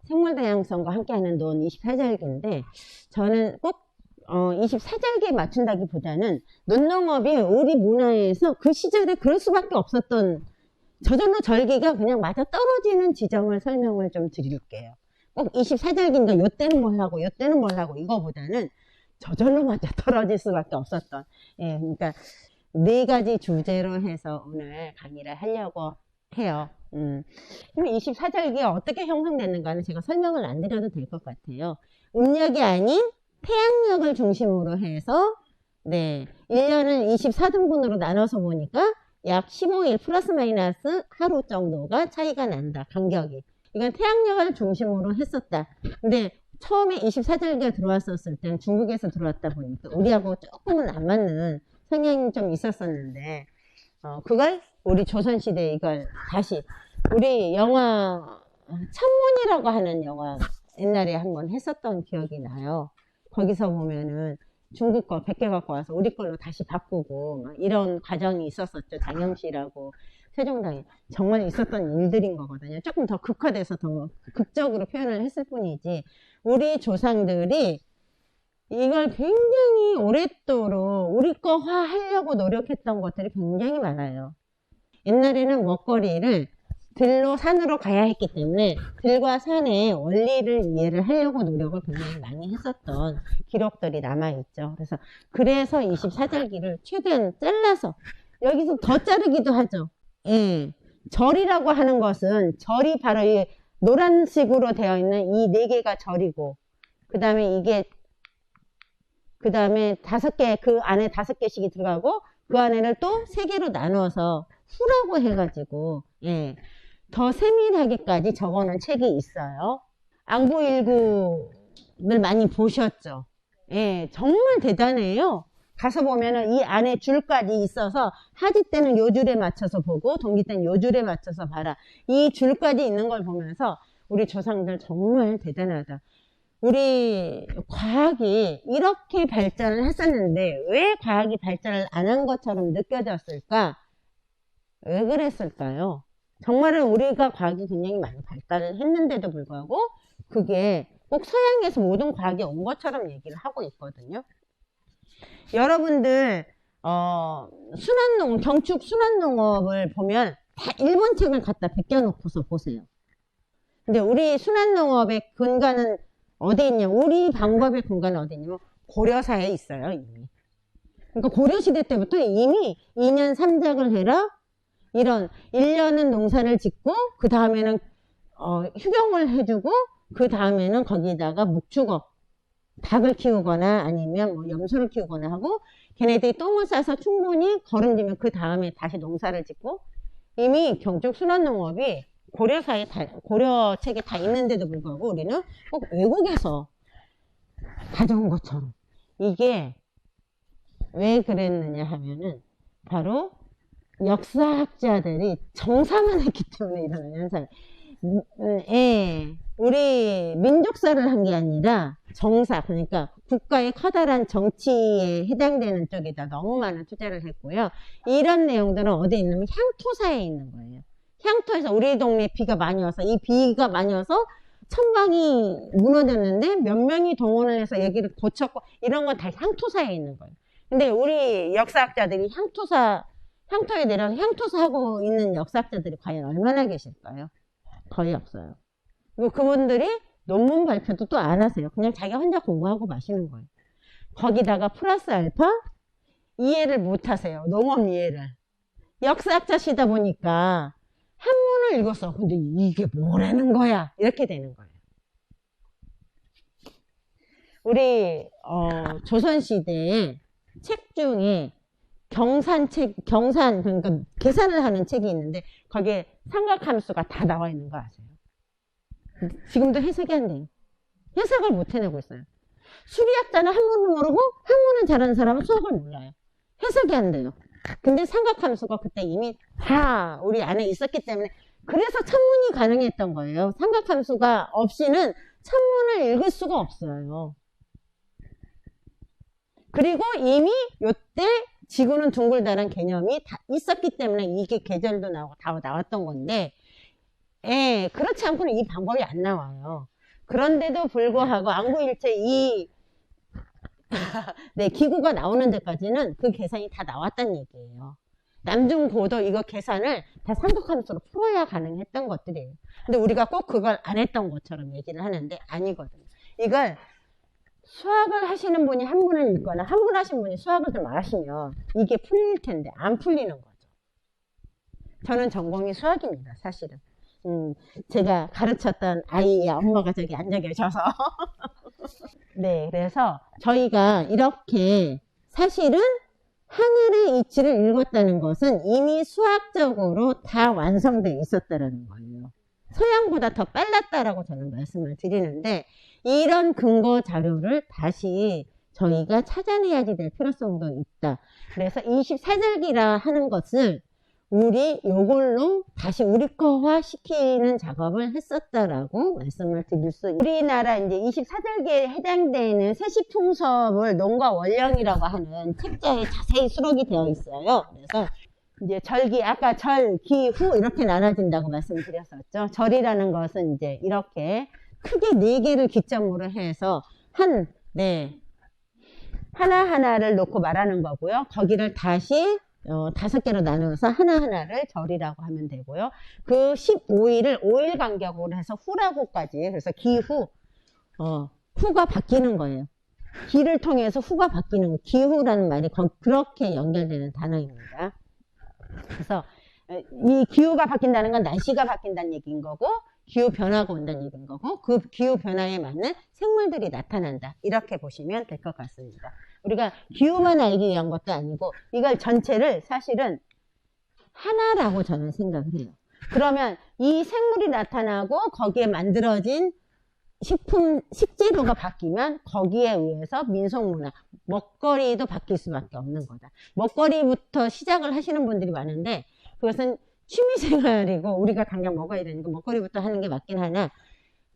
생물다양성과 함께하는 논 24절기인데 저는 꼭 24절기에 맞춘다기보다는 논농업이 우리 문화에서 그 시절에 그럴 수밖에 없었던 저절로 절기가 그냥 맞아 떨어지는 지점을 설명을 좀 드릴게요. 꼭 24절기인가 요때는 뭘 하고 요때는 뭘 하고 이거보다는 저절로 맞아 떨어질 수밖에 없었던, 예, 그러니까 4가지 주제로 해서 오늘 강의를 하려고 해요. 그럼 24절기가 어떻게 형성되는가는 제가 설명을 안 드려도 될 것 같아요. 음력이 아닌 태양력을 중심으로 해서 1년을 24등분으로 나눠서 보니까 약 15일 플러스 마이너스 하루 정도가 차이가 난다. 간격이. 이건 태양력을 중심으로 했었다. 근데 처음에 24절기가 들어왔었을 때는 중국에서 들어왔다 보니까 우리하고 조금은 안 맞는 성향이 좀 있었었는데 그걸 우리 조선시대에 이걸 다시 우리 영화 천문이라고 하는 영화 옛날에 한번 했었던 기억이 나요. 거기서 보면은 중국 거 100개 갖고 와서 우리 걸로 다시 바꾸고 막 이런 과정이 있었었죠. 장영실하고 세종당에 정말 있었던 일들인 거거든요. 조금 더 극화돼서 더 극적으로 표현을 했을 뿐이지 우리 조상들이 이걸 굉장히 오랫도록 우리 거화 하려고 노력했던 것들이 굉장히 많아요. 옛날에는 먹거리를 들로 산으로 가야 했기 때문에 들과 산의 원리를 이해를 하려고 노력을 굉장히 많이 했었던 기록들이 남아있죠. 그래서 24절기를 최대한 잘라서 여기서 더 자르기도 하죠. 예, 절이라고 하는 것은 절이 바로 이 노란색으로 되어 있는 이 4개가 절이고 그 다음에 이게 그 다음에 5개 그 안에 5개씩이 들어가고 그 안에는 또 3개로 나눠서 후라고 해가지고 더 세밀하게까지 적어놓은 책이 있어요. 앙부일구를 많이 보셨죠? 정말 대단해요. 가서 보면은 이 안에 줄까지 있어서 하지 때는 요 줄에 맞춰서 보고 동기 때는 요 줄에 맞춰서 봐라. 이 줄까지 있는 걸 보면서 우리 조상들 정말 대단하다. 우리 과학이 이렇게 발전을 했었는데 왜 과학이 발전을 안 한 것처럼 느껴졌을까? 왜 그랬을까요? 정말은 우리가 과학이 굉장히 많이 발달을 했는데도 불구하고 그게 꼭 서양에서 모든 과학이 온 것처럼 얘기를 하고 있거든요. 여러분들 경축 순환농업을 보면 다 일본 책을 갖다 베껴놓고서 보세요. 근데 우리 순환농업의 근간은 어디 있냐? 우리 방법의 근간은 어디 있냐면 고려사에 있어요. 이미. 그러니까 고려시대 때부터 이미 2년 3작을 해라. 이런 1년은 농사를 짓고 그 다음에는 휴경을 해주고 그 다음에는 거기다가 목축업 닭을 키우거나 아니면 뭐 염소를 키우거나 하고 걔네들이 똥을 싸서 충분히 거름지면 그 다음에 다시 농사를 짓고 이미 경축 순환농업이 고려책에 다 있는데도 불구하고 우리는 꼭 외국에서 가져온 것처럼 이게 왜 그랬느냐 하면은 바로 역사학자들이 정사만 했기 때문에 일어나는 현상. 우리 민족사를 한 게 아니라 정사, 그러니까 국가의 커다란 정치에 해당되는 쪽에다 너무 많은 투자를 했고요. 이런 내용들은 어디에 있냐면 향토사에 있는 거예요. 향토에서 우리 동네에 비가 많이 와서 이 비가 많이 와서 천방이 무너졌는데 몇 명이 동원을 해서 여기를 고쳤고 이런 건 다 향토사에 있는 거예요. 근데 우리 역사학자들이 향토에 내려서 향토사하고 있는 역사학자들이 과연 얼마나 계실까요? 거의 없어요. 그리고 그분들이 논문 발표도 또 안 하세요. 그냥 자기 혼자 공부하고 마시는 거예요. 거기다가 플러스 알파 이해를 못 하세요. 농업 이해를. 역사학자시다 보니까 한문을 읽었어. 근데 이게 뭐라는 거야? 이렇게 되는 거예요. 우리 조선시대에 책 중에 경산 그러니까 계산을 하는 책이 있는데 거기에 삼각함수가 다 나와 있는 거 아세요? 지금도 해석이 안 돼요. 해석을 못 해내고 있어요. 수리학자는 한문을 모르고 한문을 잘하는 사람은 수학을 몰라요. 해석이 안 돼요. 근데 삼각함수가 그때 이미 다 우리 안에 있었기 때문에 그래서 천문이 가능했던 거예요. 삼각함수가 없이는 천문을 읽을 수가 없어요. 그리고 이미 요때 지구는 둥글다는 개념이 다 있었기 때문에 이게 계절도 나오고 다 나왔던 건데 그렇지 않고는 이 방법이 안 나와요. 그런데도 불구하고 안구일체 이 네, 기구가 나오는 데까지는 그 계산이 다 나왔다는 얘기예요. 남중고도 이거 계산을 다 삼각함수로 풀어야 가능했던 것들이에요. 근데 우리가 꼭 그걸 안 했던 것처럼 얘기를 하는데 아니거든요. 이걸 수학을 하시는 분이 한 분을 읽거나 한 분 하신 분이 수학을 좀 아시면 이게 풀릴 텐데 안 풀리는 거죠. 저는 전공이 수학입니다, 사실은. 제가 가르쳤던 아이의 엄마가 저기 앉아 계셔서. 네, 그래서 저희가 이렇게 사실은 하늘의 이치를 읽었다는 것은 이미 수학적으로 다 완성되어 있었다는 거예요. 서양보다 더 빨랐다라고 저는 말씀을 드리는데 이런 근거 자료를 다시 저희가 찾아내야지 될 필요성도 있다. 그래서 24절기라 하는 것을 우리 요걸로 다시 우리 거화 시키는 작업을 했었다라고 말씀을 드릴 수 있습니다. 우리나라 이제 24절기에 해당되는 세시풍섭을 농과 원령이라고 하는 책자에 자세히 수록이 되어 있어요. 그래서 이제 절기, 아까 절, 기, 후 이렇게 나눠진다고 말씀드렸었죠. 절이라는 것은 이제 이렇게 크게 4개를 기점으로 해서 하나하나를 놓고 말하는 거고요. 거기를 다시 5개로 나누어서 하나하나를 절이라고 하면 되고요. 그 15일을 5일 간격으로 해서 후라고까지, 그래서 기후, 후가 바뀌는 거예요. 기를 통해서 후가 바뀌는 거, 기후라는 말이 그렇게 연결되는 단어입니다. 그래서 이 기후가 바뀐다는 건 날씨가 바뀐다는 얘기인 거고 기후 변화가 온다는 얘기인 거고 그 기후 변화에 맞는 생물들이 나타난다. 이렇게 보시면 될 것 같습니다. 우리가 기후만 알기 위한 것도 아니고 이걸 전체를 사실은 하나라고 저는 생각을 해요. 그러면 이 생물이 나타나고 거기에 만들어진 식재료가 바뀌면 거기에 의해서 민속문화, 먹거리도 바뀔 수밖에 없는 거다. 먹거리부터 시작을 하시는 분들이 많은데 그것은 취미생활이고 우리가 당장 먹어야 되니까 먹거리부터 하는 게 맞긴 하나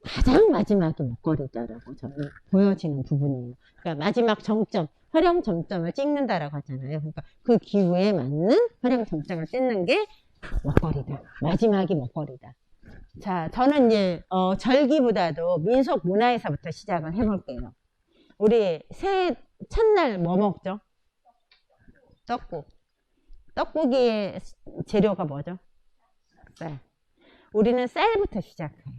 가장 마지막이 먹거리다라고 저는 보여지는 부분이에요. 그러니까 마지막 정점, 활용 점점을 찍는다라고 하잖아요. 그러니까 그 기후에 맞는 활용 점점을 찍는 게 먹거리다. 마지막이 먹거리다. 자, 저는 이제 절기보다도 민속 문화에서부터 시작을 해볼게요. 우리 새해 첫날 뭐 먹죠? 떡국. 떡국의 재료가 뭐죠? 쌀. 우리는 쌀부터 시작해요.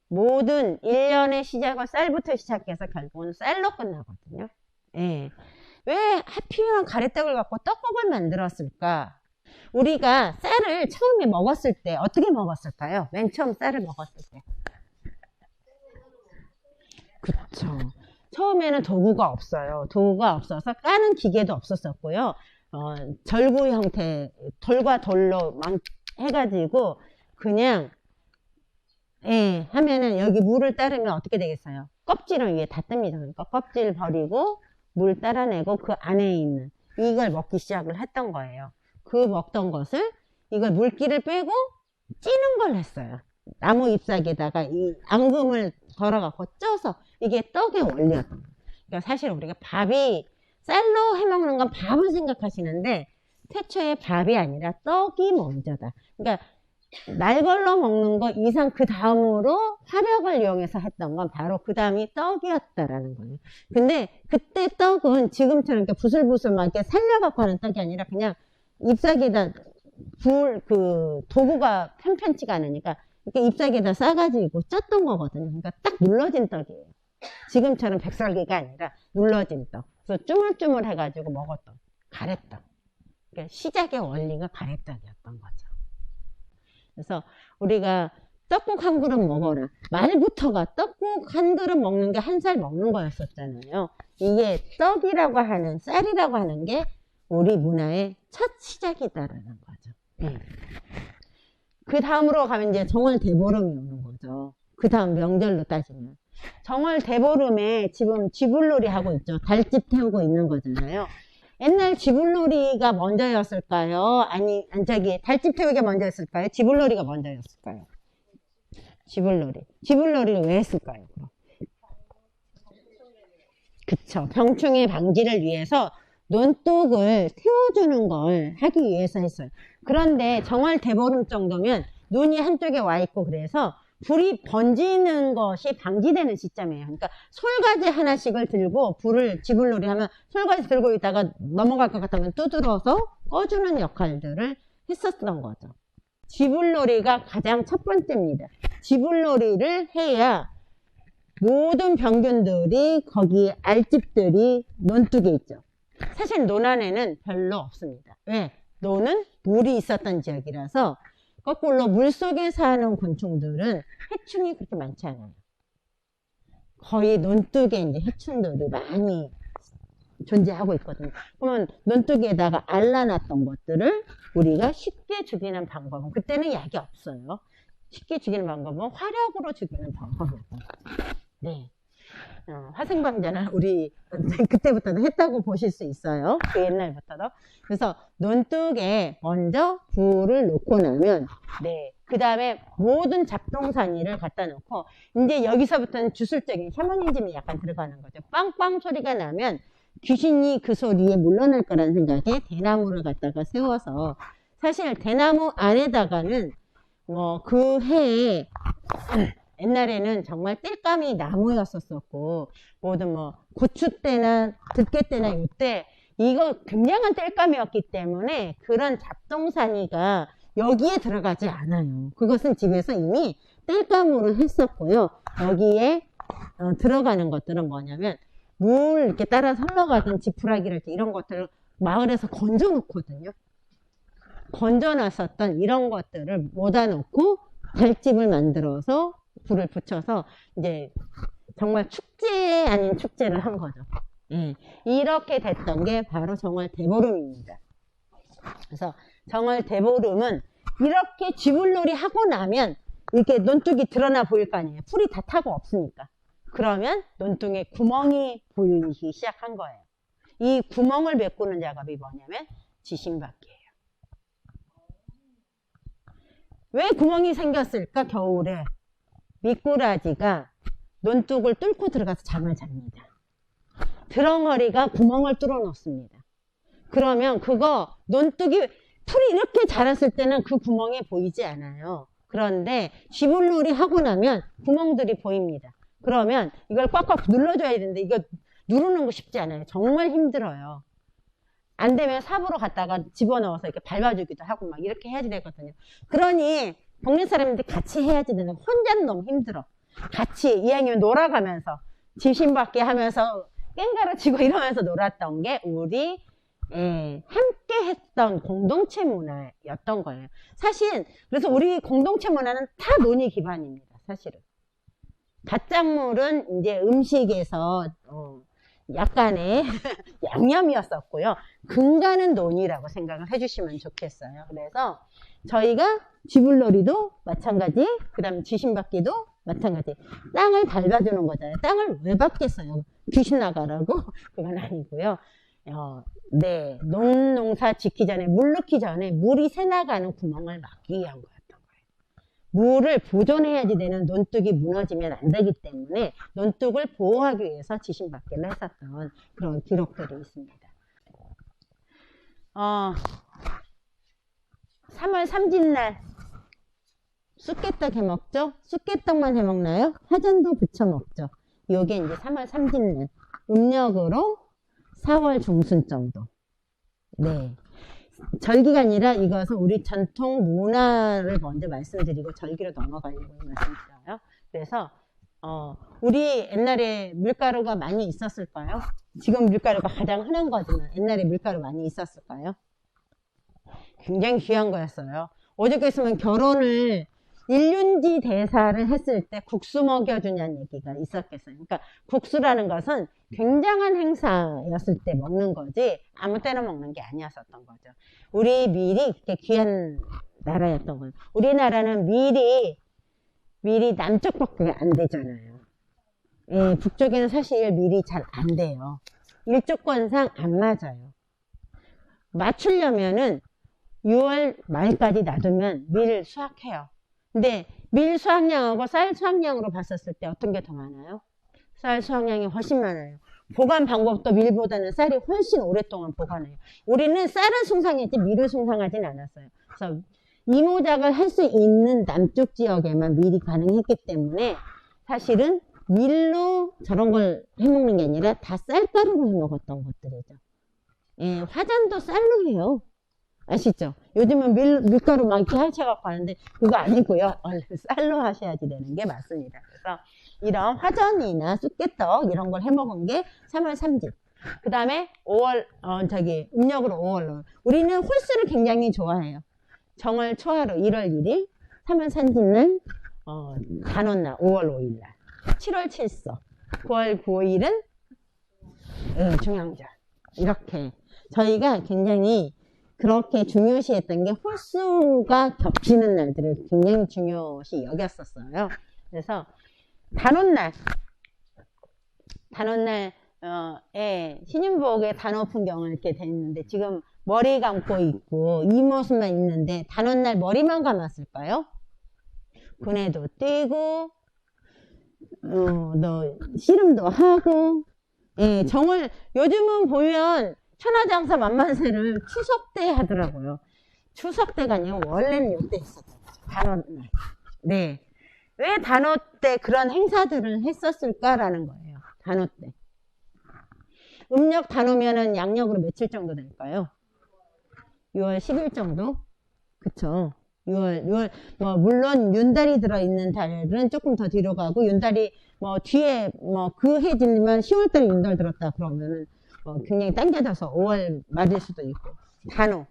모든 1년의 시작은 쌀부터 시작해서 결국은 쌀로 끝나거든요. 예. 왜 하필이면 가래떡을 갖고 떡국을 만들었을까? 우리가 쌀을 처음에 먹었을 때 어떻게 먹었을까요? 맨 처음 쌀을 먹었을 때. 그쵸. 처음에는 도구가 없어요. 도구가 없어서 까는 기계도 없었었고요. 절구 형태, 돌과 돌로 해가지고 그냥 하면은 여기 물을 따르면 어떻게 되겠어요? 껍질을 위에 다 뜹니다. 그러니까 껍질 버리고 물 따라내고 그 안에 있는 이걸 먹기 시작을 했던 거예요. 그 먹던 것을 이걸 물기를 빼고 찌는 걸 했어요. 나무 잎사귀에다가 이 앙금을 덜어갖고 쪄서 이게 떡의 원리였던 거예요. 그러니까 사실 우리가 밥이 쌀로 해먹는 건 밥을 생각하시는데 태초에 밥이 아니라 떡이 먼저다. 그러니까 날 걸러 먹는 거 이상 그 다음으로 화력을 이용해서 했던 건 바로 그 다음이 떡이었다라는 거예요. 근데 그때 떡은 지금처럼 이렇게 부슬부슬 막 이렇게 살려갖고 하는 떡이 아니라 그냥 잎사귀에다 도구가 편편치가 않으니까 이렇게 잎사귀에다 싸가지고 쪘던 거거든요. 그러니까 딱 눌러진 떡이에요. 지금처럼 백설기가 아니라 눌러진 떡. 그래서 쭈물쭈물 해가지고 먹었던 가래떡. 그러니까 시작의 원리가 가래떡이었던 거죠. 그래서 우리가 떡국 한 그릇 먹어라. 말부터가 떡국 한 그릇 먹는 게 한 살 먹는 거였었잖아요. 이게 떡이라고 하는, 쌀이라고 하는 게 우리 문화의 첫 시작이다라는 거죠. 그 다음으로 가면 이제 정월 대보름이 오는 거죠. 그 다음 명절로 따지면. 정월 대보름에 지금 쥐불놀이 하고 있죠. 달집 태우고 있는 거잖아요. 옛날 쥐불놀이가 먼저였을까요? 달집 태우기가 먼저였을까요? 쥐불놀이가 먼저였을까요? 쥐불놀이. 쥐불놀이를 왜 했을까요? 그쵸. 병충해 방지를 위해서 논둑을 태워주는 걸 하기 위해서 했어요. 그런데 정월 대보름 정도면 눈이 한쪽에 와 있고 그래서 불이 번지는 것이 방지되는 시점이에요. 그러니까 솔가지 하나씩을 들고 지불놀이 하면 솔가지 들고 있다가 넘어갈 것 같으면 두드려서 꺼주는 역할들을 했었던 거죠. 지불놀이가 가장 첫 번째입니다. 지불놀이를 해야 모든 병균들이 거기 알집들이 논둑에 있죠. 사실 논 안에는 별로 없습니다. 왜? 논은 물이 있었던 지역이라서 거꾸로 물속에 사는 곤충들은 해충이 그렇게 많지 않아요. 거의 논둑에 이제 해충들이 많이 존재하고 있거든요. 그러면 논둑에다가 알라놨던 것들을 우리가 쉽게 죽이는 방법은, 그때는 약이 없어요. 쉽게 죽이는 방법은 화력으로 죽이는 방법이었던 거죠. 네. 화생방자는 우리 그때부터도 했다고 보실 수 있어요. 그 옛날부터도. 그래서 논둑에 먼저 불을 놓고 나면, 네. 그 다음에 모든 잡동사니를 갖다 놓고, 이제 여기서부터는 주술적인 샤머니즘이 약간 들어가는 거죠. 빵빵 소리가 나면 귀신이 그 소리에 물러날 거라는 생각에 대나무를 갖다가 세워서, 사실 대나무 안에다가는 그 해에 옛날에는 정말 땔감이 나무였었고, 모든 고추대나 들깨대나 이때 이거 굉장한 땔감이었기 때문에 그런 잡동사니가 여기에 들어가지 않아요. 그것은 집에서 이미 땔감으로 했었고요. 여기에 들어가는 것들은 뭐냐면 물 이렇게 따라서 흘러가던 지푸라기랄지 이런 것들을 마을에서 건져 놓거든요. 건져 놨었던 이런 것들을 모아 놓고 달집을 만들어서 불을 붙여서 이제 정말 축제 아닌 축제를 한 거죠. 예. 이렇게 됐던 게 바로 정월 대보름입니다. 그래서 정월 대보름은 이렇게 쥐불놀이 하고 나면 이렇게 논둑이 드러나 보일 거 아니에요. 풀이 다 타고 없으니까. 그러면 논둑에 구멍이 보이기 시작한 거예요. 이 구멍을 메꾸는 작업이 뭐냐면 지심받기예요. 왜 구멍이 생겼을까? 겨울에 미꾸라지가 논둑을 뚫고 들어가서 잠을 잡니다. 드렁어리가 구멍을 뚫어 놓습니다. 그러면 그거 논둑이 풀이 이렇게 자랐을 때는 그 구멍이 보이지 않아요. 그런데 쥐불놀이 하고 나면 구멍들이 보입니다. 그러면 이걸 꽉꽉 눌러줘야 되는데 이거 누르는 거 쉽지 않아요. 정말 힘들어요. 안 되면 삽으로 갖다가 집어넣어서 이렇게 밟아주기도 하고 막 이렇게 해야지 되거든요. 그러니 동네 사람들이 같이 해야지 되는, 혼자는 너무 힘들어. 같이 이왕이면 놀아가면서 지심받기 하면서 깽가루 치고 이러면서 놀았던 게 우리 함께 했던 공동체 문화였던 거예요. 사실 그래서 우리 공동체 문화는 다 논의 기반입니다. 사실은 갓작물은 이제 음식에서 약간의 양념이었었고요. 근간은 논이라고 생각을 해주시면 좋겠어요. 그래서 저희가 쥐불놀이도 마찬가지, 그 다음에 지심받기도 마찬가지. 땅을 밟아주는 거잖아요. 땅을 왜 밟겠어요? 귀신 나가라고? 그건 아니고요. 네, 농사 짓기 전에, 물 넣기 전에 물이 새나가는 구멍을 막기 위한 거였던 거예요. 물을 보존해야지 되는 논둑이 무너지면 안 되기 때문에 논둑을 보호하기 위해서 지심받기를 했었던 그런 기록들이 있습니다. 3월 삼진날 쑥개떡 해먹죠? 쑥개떡만 해먹나요? 화전도 부쳐 먹죠. 요게 이제 3월 삼진날. 음력으로 4월 중순 정도. 네. 절기가 아니라 이것은 우리 전통 문화를 먼저 말씀드리고 절기로 넘어가려고 말씀드려요. 그래서 우리 옛날에 밀가루가 많이 있었을까요? 지금 밀가루가 가장 흔한 거지만 옛날에 밀가루 많이 있었을까요? 굉장히 귀한 거였어요. 어저께 있으면 결혼을 일륜지 대사를 했을 때 국수 먹여주냐는 얘기가 있었겠어요. 그러니까 국수라는 것은 굉장한 행사였을 때 먹는 거지 아무 때나 먹는 게 아니었었던 거죠. 우리 밀이 그렇게 귀한 나라였던 거예요. 우리나라는 밀이 남쪽밖에 안 되잖아요. 예, 북쪽에는 사실 밀이 잘 안 돼요. 일조권상 안 맞아요. 맞추려면은 6월 말까지 놔두면 밀 수확해요. 근데 밀 수확량하고 쌀 수확량으로 봤었을 때 어떤 게 더 많아요? 쌀 수확량이 훨씬 많아요. 보관 방법도 밀보다는 쌀이 훨씬 오랫동안 보관해요. 우리는 쌀은 숭상했지 밀을 숭상하진 않았어요. 그래서 이모작을 할 수 있는 남쪽 지역에만 밀이 가능했기 때문에 사실은 밀로 저런 걸 해먹는 게 아니라 다 쌀가루로 해먹었던 것들이죠. 예, 화전도 쌀로 해요. 아시죠? 요즘은 밀가루 막 이렇게 하셔갖고 하는데 그거 아니고요. 원래 쌀로 하셔야지 되는 게 맞습니다. 그래서 이런 화전이나 쑥개떡 이런 걸 해먹은 게 3월 3집. 그 다음에 5월, 음력으로 5월로. 우리는 홀수를 굉장히 좋아해요. 정월 초하루 1월 1일, 3월 3집날, 단오날 5월 5일날, 7월 7서, 9월 9일은 중앙절. 이렇게 저희가 굉장히 그렇게 중요시했던 게 홀수가 겹치는 날들을 굉장히 중요시 여겼었어요. 그래서 단오날에 신윤복의 단오 풍경을 이렇게 돼 있는데 지금 머리 감고 있고 이 모습만 있는데 단오날 머리만 감았을까요? 군에도 뛰고 씨름도 하고 예, 정월 요즘은 보면 천하장사 만만세를 추석 때 하더라고요. 추석 때가 아니고 원래는 이때 했었던 거죠. 단오 날. 네. 왜 단오 때 그런 행사들을 했었을까라는 거예요. 단오 때. 음력 단오면은 양력으로 며칠 정도 될까요? 6월 10일 정도? 그쵸. 6월, 물론 윤달이 들어있는 달은 조금 더 뒤로 가고, 윤달이 뒤에 그 해지만 10월달에 윤달 들었다 그러면은 굉장히 당겨져서 5월 말일 수도 있고. 단오.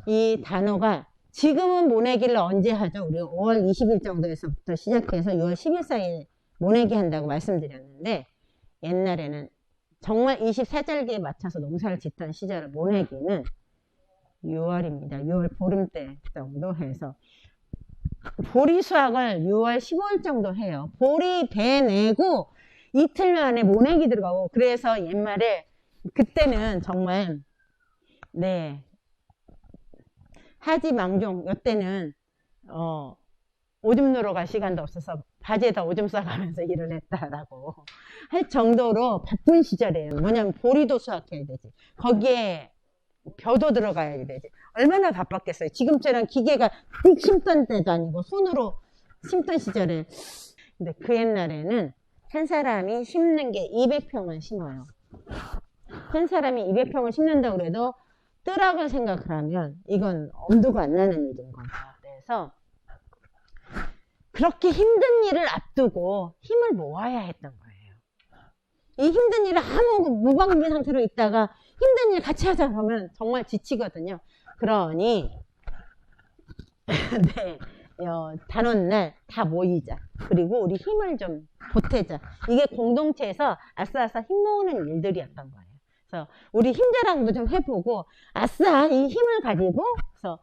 이 단오가 지금은 모내기를 언제 하죠? 우리 5월 20일 정도에서부터 시작해서 6월 10일 사이에 모내기 한다고 말씀드렸는데 옛날에는 정말 24절기에 맞춰서 농사를 짓던 시절 모내기는 6월입니다. 6월 보름때 정도 해서 보리 수확을 6월 15일 정도 해요. 보리 배 내고 이틀 만에 모내기 들어가고 그래서 옛말에 그때는 정말 네 하지 망종 이때는 오줌 누러 갈 시간도 없어서 바지에다 오줌 싸가면서 일을 했다라고 할 정도로 바쁜 시절이에요. 뭐냐면 보리도 수확해야 되지. 거기에 벼도 들어가야 되지. 얼마나 바빴겠어요. 지금처럼 기계가 띡 심던 때도 아니고 손으로 심던 시절에. 근데 그 옛날에는 한 사람이 심는 게 200평을 심어요. 한 사람이 200평을 심는다고 그래도 뜨락을 생각을 하면 이건 엄두가 안 나는 일인 거죠. 그래서 그렇게 힘든 일을 앞두고 힘을 모아야 했던 거예요. 이 힘든 일을 아무 무방비 상태로 있다가 힘든 일 같이 하자 그러면 정말 지치거든요. 그러니 네, 단오날 다 모이자. 그리고 우리 힘을 좀 보태자. 이게 공동체에서 아싸아싸 힘 모으는 일들이었던 거예요. 그래서 우리 힘자랑도 좀 해보고 아싸 이 힘을 가지고 그래서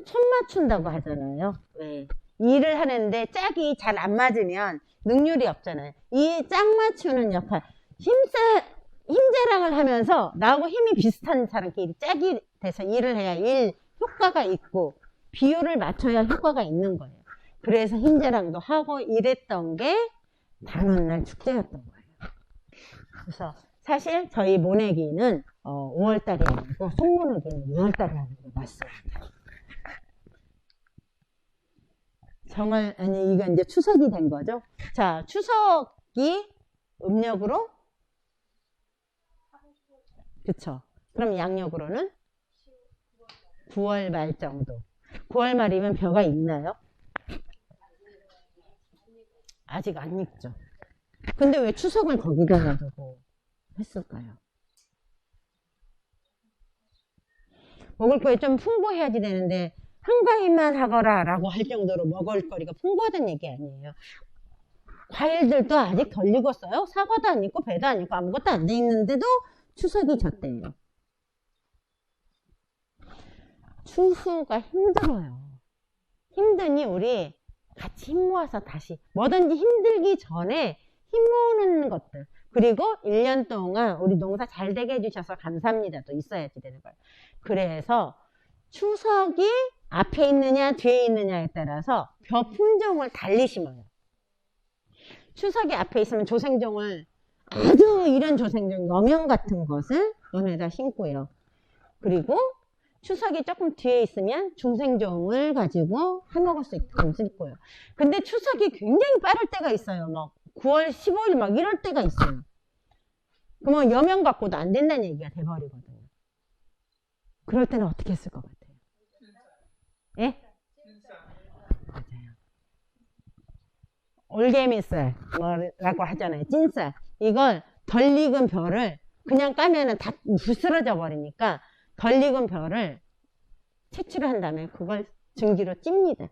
촌 맞춘다고 하잖아요. 네. 일을 하는데 짝이 잘 안 맞으면 능률이 없잖아요. 이 짝 맞추는 역할 힘자랑을 하면서 나하고 힘이 비슷한 사람끼리 짝이 돼서 일을 해야 일 효과가 있고 비율을 맞춰야 효과가 있는 거예요. 그래서 힘자랑도 하고 이랬던 게 단오날 축제였던 거예요. 그래서 사실 저희 모내기는 5월달에 아니고 송모내기는 6월달에 하는 게 맞습니다. 정말 아니 이거 이제 추석이 된 거죠. 자, 추석이 음력으로 그쵸. 그럼 양력으로는 9월 말 정도. 9월 말이면 벼가 있나요? 아직 안 익죠. 근데 왜 추석을 거기다 놔두고 했을까요? 먹을 거에 좀 풍부해야지 되는데 한가위만 하거라 라고 할 정도로 먹을거리가 풍부하다는 얘기 아니에요. 과일들도 아직 덜 익었어요. 사과도 안 익고 배도 안 익고 아무것도 안 돼 있는데도 추석이 졌대요. 추수가 힘들어요. 힘드니 우리 같이 힘 모아서 다시 뭐든지 힘들기 전에 힘 모으는 것들 그리고 1년 동안 우리 농사 잘 되게 해주셔서 감사합니다 도 있어야지 되는 거예요. 그래서 추석이 앞에 있느냐 뒤에 있느냐에 따라서 벼 품종을 달리 심어요. 추석이 앞에 있으면 조생종을 아주 이런 조생종 여명 같은 것을 논에다 심고요. 그리고 추석이 조금 뒤에 있으면 중생종을 가지고 해먹을 수 있고요. 근데 추석이 굉장히 빠를 때가 있어요. 막 9월 15일 막 이럴 때가 있어요. 그러면 여명 갖고도 안 된다는 얘기가 돼버리거든요. 그럴 때는 어떻게 했을 것 같아요? 예? 맞아요. 올개미살이라고 하잖아요. 찐쌀. 이걸 덜 익은 벼를 그냥 까면은 다 부스러져 버리니까 덜 익은 벼를 채취를 한 다음에 그걸 증기로 찝니다.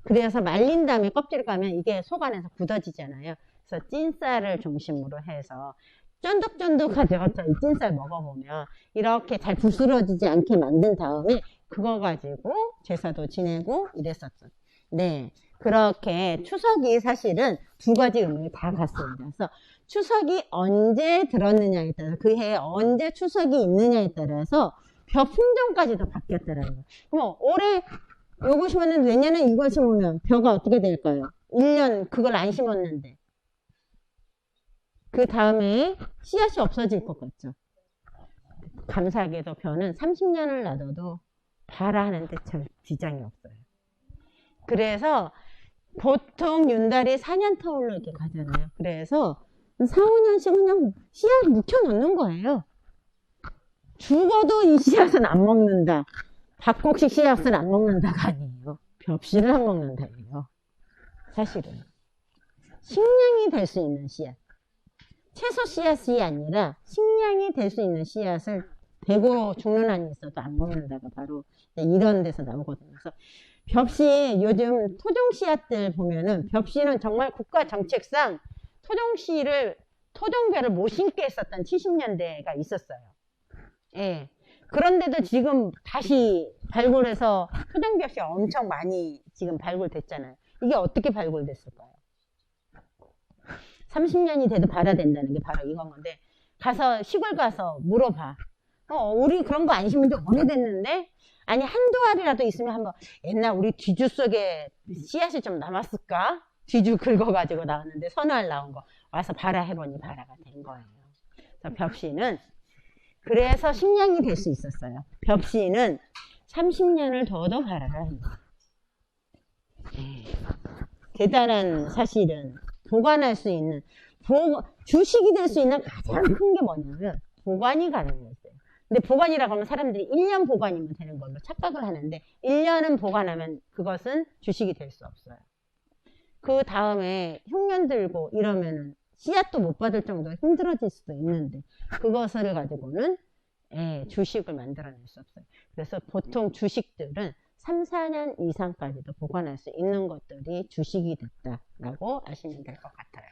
그래서 말린 다음에 껍질을 까면 이게 속 안에서 굳어지잖아요. 그래서 찐쌀을 중심으로 해서 쫀득쫀득하죠. 이 찐쌀 먹어보면 이렇게 잘 부스러지지 않게 만든 다음에 그거 가지고 제사도 지내고 이랬었죠. 네, 그렇게 추석이 사실은 두 가지 의미를 다 갖습니다. 그래서 추석이 언제 들었느냐에 따라서 그 해에 언제 추석이 있느냐에 따라서 벼 품종까지도 바뀌었더라고요. 그럼 올해 요거 심었는데 내년에 이걸 심으면 벼가 어떻게 될까요? 1년 그걸 안 심었는데 그 다음에 씨앗이 없어질 것 같죠. 감사하게도 벼는 30년을 놔둬도 발화하는데 별 지장이 없어요. 그래서 보통 윤달이 4년 터울로 이렇게 가잖아요. 그래서 4, 5년씩 그냥 씨앗 묵혀놓는 거예요. 죽어도 이 씨앗은 안 먹는다. 박곡식 씨앗은 안 먹는다가 아니에요. 벽씨를 안 먹는다예요. 사실은 식량이 될 수 있는 씨앗, 채소 씨앗이 아니라 식량이 될 수 있는 씨앗을 대고 죽는 한이 있어도 안 먹는다가 바로 이런 데서 나오거든요. 그래서 벽씨, 요즘 토종 씨앗들 보면은 벽씨는 정말 국가 정책상 토종벼를 못 심게 했었던 70년대가 있었어요. 예. 그런데도 지금 다시 발굴해서 토종벼씨 엄청 많이 지금 발굴됐잖아요. 이게 어떻게 발굴됐을까요? 30년이 돼도 발화된다는 게 바로 이건 건데, 시골 가서 물어봐. 우리 그런 거 안 심은 지 오래됐는데? 아니, 한두 알이라도 있으면 한번, 옛날 우리 뒤주 속에 씨앗이 좀 남았을까? 뒤주 긁어가지고 나왔는데, 서너 알 나온 거. 와서 발화해보니 발화가 된 거예요. 그래서 벽씨는, 그래서 식량이 될 수 있었어요. 벽씨는 30년을 더도 발화를 합니다. 대단한 사실은, 보관할 수 있는, 주식이 될 수 있는 가장 큰 게 뭐냐면, 보관이 가능했어요. 근데 보관이라고 하면 사람들이 1년 보관이면 되는 걸로 착각을 하는데 1년은 보관하면 그것은 주식이 될 수 없어요. 그 다음에 흉년 들고 이러면은 씨앗도 못 받을 정도로 힘들어질 수도 있는데 그것을 가지고는 주식을 만들어낼 수 없어요. 그래서 보통 주식들은 3, 4년 이상까지도 보관할 수 있는 것들이 주식이 됐다라고 아시면 될 것 같아요.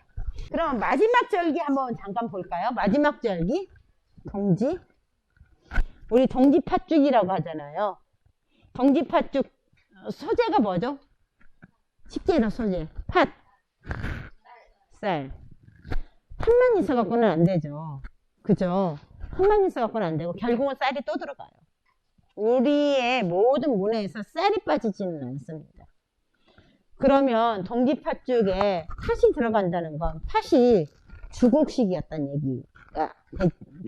그럼 마지막 절기 한번 잠깐 볼까요? 마지막 절기 동지. 우리 동지팥죽이라고 하잖아요. 동지팥죽 소재가 뭐죠? 식재료 소재. 팥, 쌀. 팥만 있어갖고는 안 되죠. 그죠? 팥만 있어갖고는 안 되고 결국은 쌀이 또 들어가요. 우리의 모든 문화에서 쌀이 빠지지는 않습니다. 그러면 동지팥죽에 팥이 들어간다는 건 팥이 주곡식이었다는 얘기가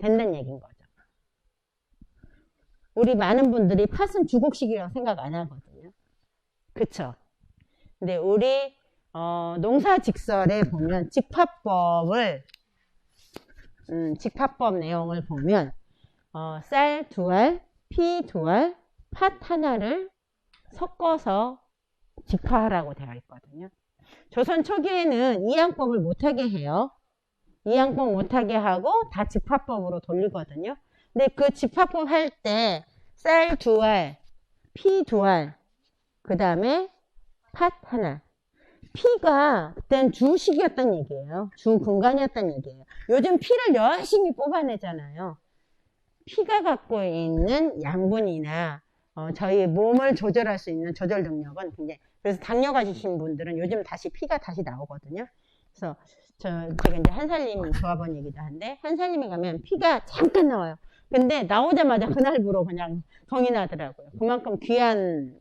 된다는 얘기인 거죠. 우리 많은 분들이 팥은 주곡식이라고 생각 안 하거든요. 그쵸? 근데 우리 농사직설에 보면 직파법 내용을 보면 쌀 2알, 피 2알, 팥 하나를 섞어서 직파하라고 되어 있거든요. 조선 초기에는 이항법을 못하게 해요. 이항법 못하게 하고 다 직파법으로 돌리거든요. 근데 그 직파법 할 때 쌀 2알, 피 2알, 그 다음에 팥 하나. 피가 그땐 주식이었단 얘기예요. 주근간이었단 얘기예요. 요즘 피를 열심히 뽑아내잖아요. 피가 갖고 있는 양분이나 저희 몸을 조절할 수 있는 조절 능력은 굉장히, 그래서 당뇨 가지신 분들은 요즘 피가 다시 나오거든요. 그래서 제가 이제 한살림 조합원이기도 한데 한살림에 가면 피가 잠깐 나와요. 근데 나오자마자 그날부로 그냥 병이 나더라고요. 그만큼 귀한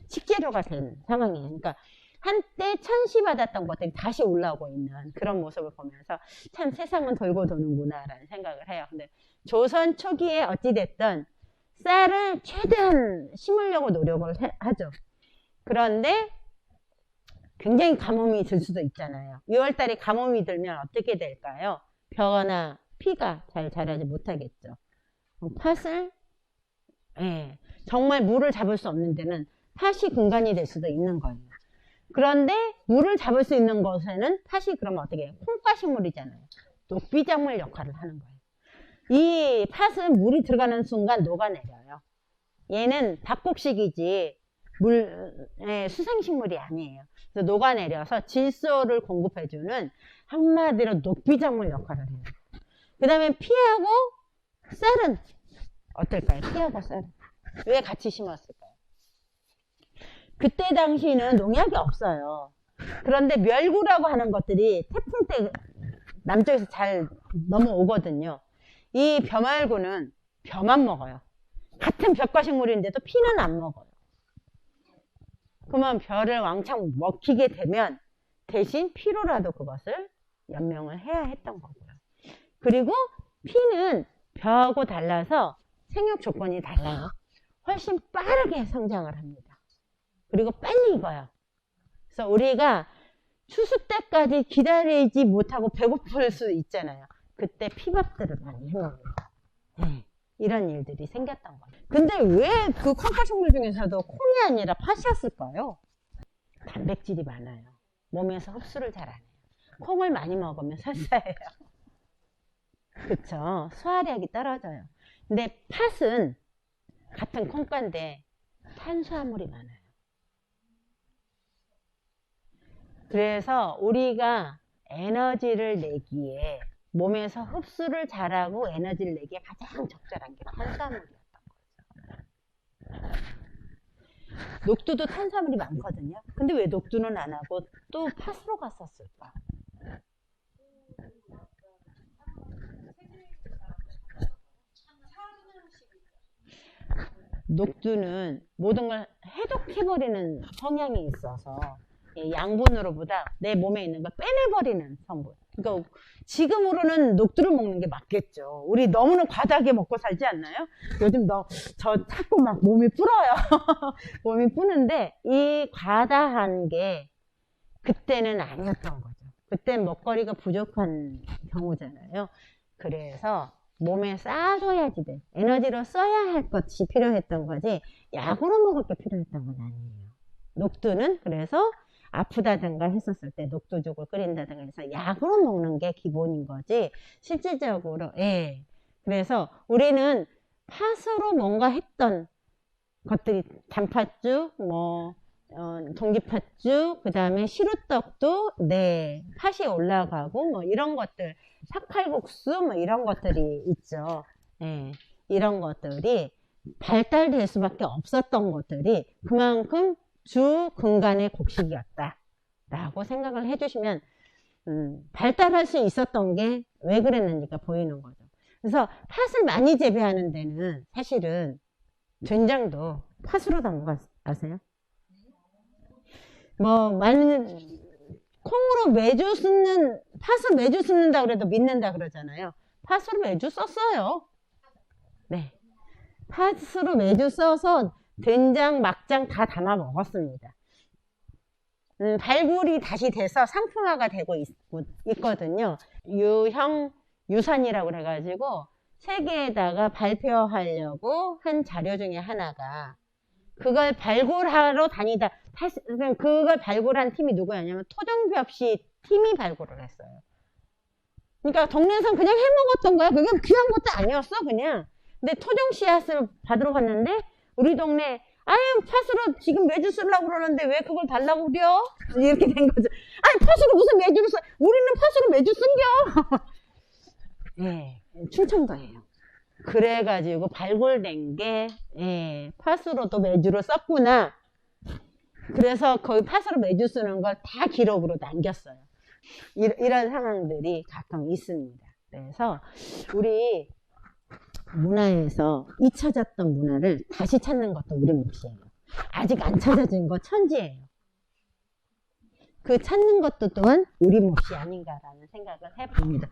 식재료가 된 상황이에요. 그러니까 한때 천시받았던 것들이 다시 올라오고 있는 그런 모습을 보면서 참 세상은 돌고 도는구나 라는 생각을 해요. 근데 조선 초기에 어찌됐든 쌀을 최대한 심으려고 노력을 하죠. 그런데 굉장히 가뭄이 들 수도 있잖아요. 6월달에 가뭄이 들면 어떻게 될까요? 벼나 피가 잘 자라지 못하겠죠. 팥을 정말 물을 잡을 수 없는 데는 팥이 근간이 될 수도 있는 거예요. 그런데 물을 잡을 수 있는 곳에는 팥이 그러면 어떻게 해요? 콩가식물이잖아요. 녹비작물 역할을 하는 거예요. 이 팥은 물이 들어가는 순간 녹아내려요. 얘는 박곡식이지 수생식물이 아니에요. 그래서 녹아내려서 질소를 공급해주는 한마디로 녹비작물 역할을 해요. 그 다음에 피하고 쌀은 어떨까요? 피하고 쌀은 왜 같이 심었을까요? 그때 당시에는 농약이 없어요. 그런데 멸구라고 하는 것들이 태풍 때 남쪽에서 잘 넘어오거든요. 이 벼말구는 벼만 먹어요. 같은 벼과식물인데도 피는 안 먹어요. 그러면 벼를 왕창 먹히게 되면 대신 피로라도 그것을 연명을 해야 했던 거고요. 그리고 피는 벼하고 달라서 생육 조건이 달라요. 훨씬 빠르게 성장을 합니다. 그리고 빨리 익어요. 그래서 우리가 추수 때까지 기다리지 못하고 배고플 수 있잖아요. 그때 피밥들을 많이 해먹습니다. 이런 일들이 생겼던 거예요. 근데 왜 그 콩가식물 중에서도 콩이 아니라 팥이었을까요? 단백질이 많아요. 몸에서 흡수를 잘 안 해요. 콩을 많이 먹으면 설사해요. 그쵸? 소화력이 떨어져요. 근데 팥은 같은 콩가인데 탄수화물이 많아요. 그래서 우리가 에너지를 내기에 몸에서 흡수를 잘하고 에너지를 내기에 가장 적절한 게 탄수화물이었던 거죠. 녹두도 탄수화물이 많거든요. 근데 왜 녹두는 안 하고 또 팥으로 갔었을까? 녹두는 모든 걸 해독해버리는 성향이 있어서 양분으로보다 내 몸에 있는 걸 빼내버리는 성분. 그러니까 지금으로는 녹두를 먹는 게 맞겠죠. 우리 너무나 과다하게 먹고 살지 않나요? 요즘 저 자꾸 막 몸이 불어요. 몸이 부는데 이 과다한 게 그때는 아니었던 거죠. 그땐 먹거리가 부족한 경우잖아요. 그래서 몸에 쌓아줘야지 돼. 에너지로 써야 할 것이 필요했던 거지 약으로 먹을 게 필요했던 건 아니에요. 녹두는 그래서 아프다든가 했었을 때 녹두죽을 끓인다든가 해서 약으로 먹는 게 기본인 거지 실질적으로 그래서 우리는 팥으로 뭔가 했던 것들이 단팥죽 동지팥죽 그 다음에 시루떡도 팥이 올라가고 이런 것들 삭칼국수 이런 것들이 있죠. 이런 것들이 발달될 수밖에 없었던 것들이 그만큼 주 근간의 곡식이었다 라고 생각을 해주시면 발달할 수 있었던 게 왜 그랬는지가 보이는 거죠. 그래서 팥을 많이 재배하는 데는 사실은 된장도 팥으로 담가 아세요? 콩으로 매주 씁는 팥을 매주 씁는다 그래도 믿는다 그러잖아요. 팥으로 매주 썼어요. 팥으로 매주 써서 된장, 막장 다 담아 먹었습니다. 발굴이 다시 돼서 상품화가 되고 있거든요. 유형 유산이라고 그래가지고 세계에다가 발표하려고 한 자료 중에 하나가 그걸 발굴하러 다니다 그걸 발굴한 팀이 누구였냐면 토종벽씨 팀이 발굴을 했어요. 그러니까 동네에서 그냥 해먹었던 거야. 그게 귀한 것도 아니었어 그냥. 근데 토종 씨앗을 받으러 갔는데 우리 동네 팥으로 지금 매주 쓰려고 그러는데 왜 그걸 달라고 그려? 이렇게 된 거죠. 팥으로 무슨 매주를 써? 우리는 팥으로 매주 쓴겨. 충청도예요. 그래가지고 발굴된 게 팥으로도 매주를 썼구나. 그래서 거의 팥으로 매주 쓰는 걸 다 기록으로 남겼어요. 이런 상황들이 가끔 있습니다. 그래서 우리 문화에서 잊혀졌던 문화를 다시 찾는 것도 우리 몫이에요. 아직 안 찾아진 거 천지예요. 그 찾는 것도 또한 우리 몫이 아닌가라는 생각을 해봅니다.